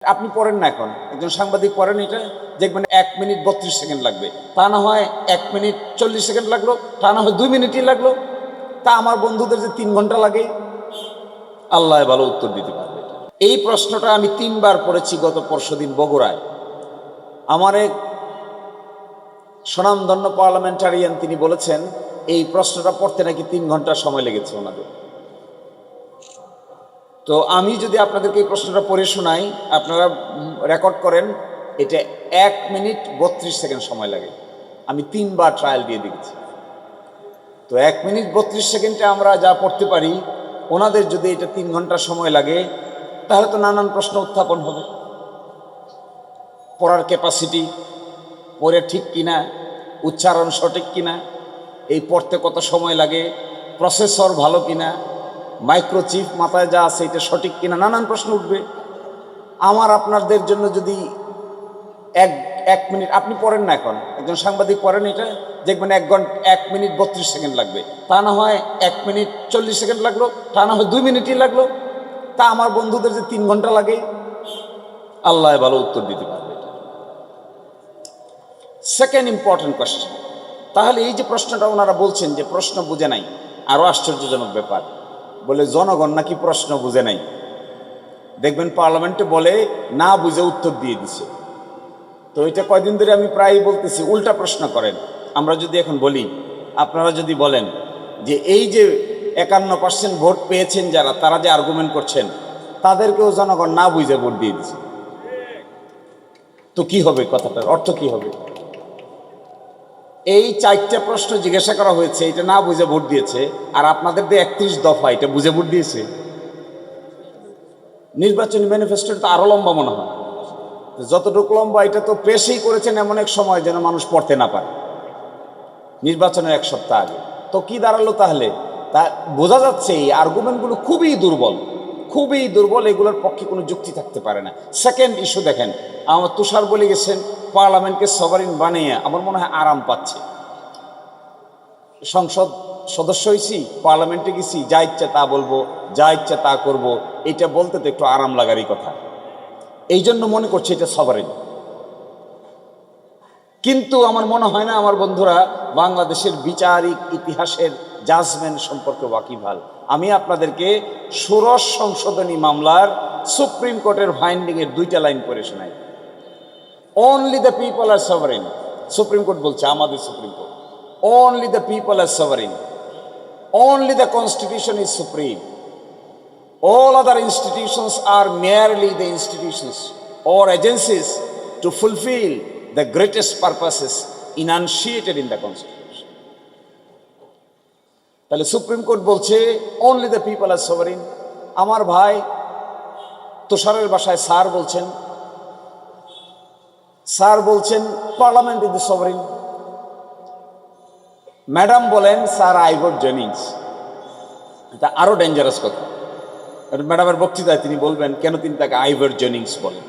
আপনি পড়েন না, এখন একজন সাংবাদিক পড়েন, এটা দেখবেন 1 মিনিট 32 সেকেন্ড লাগবে, তা না হয় 1 মিনিট 40 সেকেন্ড লাগলো, তা না হয় 2 মিনিটই লাগলো। তা আমার বন্ধুদের যে 3 ঘন্টা লাগে, আল্লাহ ভালো উত্তর দিতে পারবে। এই প্রশ্নটা আমি 3বার পড়েছি গত পরশুদিন বগুড়ায়। আমার এক স্বনামধন্য পার্লামেন্টারিয়ান তিনি বলেছেন এই প্রশ্নটা পড়তে নাকি 3 ঘন্টা সময় লেগেছে ওনাদের। তো আমি যদি আপনাদেরকে এই প্রশ্নটা পড়ে শোনাই, আপনারা রেকর্ড করেন, এটা 1 মিনিট 32 সেকেন্ড সময় লাগে। আমি 3বার ট্রায়াল দিয়ে দিয়েছি। তো 1 মিনিট 32 সেকেন্ডে আমরা যা পড়তে পারি, ওনাদের যদি এটা 3 ঘন্টা সময় লাগে, তাহলে তো নানান প্রশ্ন উত্থাপন হবে। পড়ার ক্যাপাসিটি, পড়ে ঠিক কিনা, উচ্চারণ সঠিক কিনা, এই পড়তে কত সময় লাগে, প্রসেসর ভালো কিনা, মাইক্রোচিপ মাথায় যা আছে এটা সঠিক কিনা, নানান প্রশ্ন উঠবে। আমার আপনাদের জন্য যদি এক মিনিট, আপনি পড়েন না, এখন একজন সাংবাদিক পড়েন, এটা দেখবেন 1 মিনিট 32 সেকেন্ড লাগবে, তা না হয় 1 মিনিট 40 সেকেন্ড লাগলো, তা না হয় 2 মিনিটই লাগলো। তা আমার বন্ধুদের যে 3 ঘন্টা লাগে, আল্লাহ ভালো উত্তর দিতে পারবে। Second important question. তাহলে এই যে প্রশ্নটা ওনারা বলছেন যে প্রশ্ন বুঝে নাই, আরো আশ্চর্যজনক ব্যাপার, বলে জনগণ নাকি প্রশ্ন বুঝে নাই। দেখবেন পার্লামেন্টে বলে না বুঝে উত্তর দিয়ে দিছে। তো এটা কয়দিন ধরে আমি প্রায় বলতেছি, উল্টা প্রশ্ন করেন। আমরা যদি এখন বলি, আপনারা যদি বলেন যে এই যে 51% ভোট পেয়েছেন যারা, তারা যে আর্গুমেন্ট করছেন, তাদেরকেও জনগণ না বুঝে ভোট দিয়ে দিছে, তো কি হবে? কথাটার অর্থ কি হবে? এই 4টা প্রশ্ন জিজ্ঞাসা করা হয়েছে, এটা না বুঝে ভোট দিয়েছে, আর আপনাদের যে 31 দফা এটা বুঝে ভোট দিয়েছে। নির্বাচনী ম্যানিফেস্টোটা তো আরো লম্বা মনে হয়, যতটুকু লম্বা এটা তো পেশই করেছেন এমন এক সময় যেন মানুষ পড়তে না পারে, নির্বাচনের 1 সপ্তাহ আগে। তো কি দাঁড়ালো তাহলে? তা বোঝা যাচ্ছে এই আর্গুমেন্টগুলো খুবই দুর্বল, খুবই দুর্বল, এগুলোর পক্ষে কোনো যুক্তি থাকতে পারে না। সেকেন্ড ইস্যু দেখেন, আমার তুষার বলে গেছেন পার্লামেন্টকে সভারিন বানিয়ে আমার মনে হয় আরাম পাচ্ছে। সংসদ সদস্য হয়েছি, পার্লামেন্টে গেছি, যা ইচ্ছা তা বলবো, যা ইচ্ছা তা করব, এটা বলতে তো একটু আরাম লাগারই কথা। এই জন্য মনে করছে এটা সভারিন। কিন্তু আমার মনে হয় না আমার বন্ধুরা বাংলাদেশের বিচারিক ইতিহাসের জাজমেন্ট সম্পর্কে ওয়াকিবহাল। আমি আপনাদেরকে ষোড়শ সংশোধনী মামলার সুপ্রিম কোর্টের ফাইন্ডিং এর 2টা লাইন পড়ে শোনাই। Only the people are sovereign. Supreme court বলছে, আমাদের supreme court, only the people are sovereign, only the constitution is supreme, all other institutions are merely the institutions or agencies to fulfill the greatest purposes enunciated in the constitution. তাহলে supreme court বলছে only the people are sovereign। আমার ভাই তুষারের ভাষায় sir বলছেন parliament is the sovereign। Madam বলেন sir আইভর Jennings. এটা আরো ডেঞ্জারাস কথা। ম্যাডামের বক্তৃতায় তিনি বলবেন কেন তিনি তাকে আইভর জেনিংস বলেন।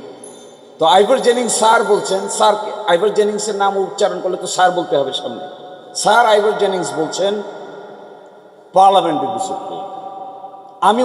তো আইভর জেনিংস স্যার বলছেন, স্যার আইভর জেনিংসের নাম উচ্চারণ করলে তো স্যার বলতে হবে সামনে। স্যার আইভর জেনিংস বলছেন পার্লামেন্ট ইজ দ্য সুপ্রিম। আমি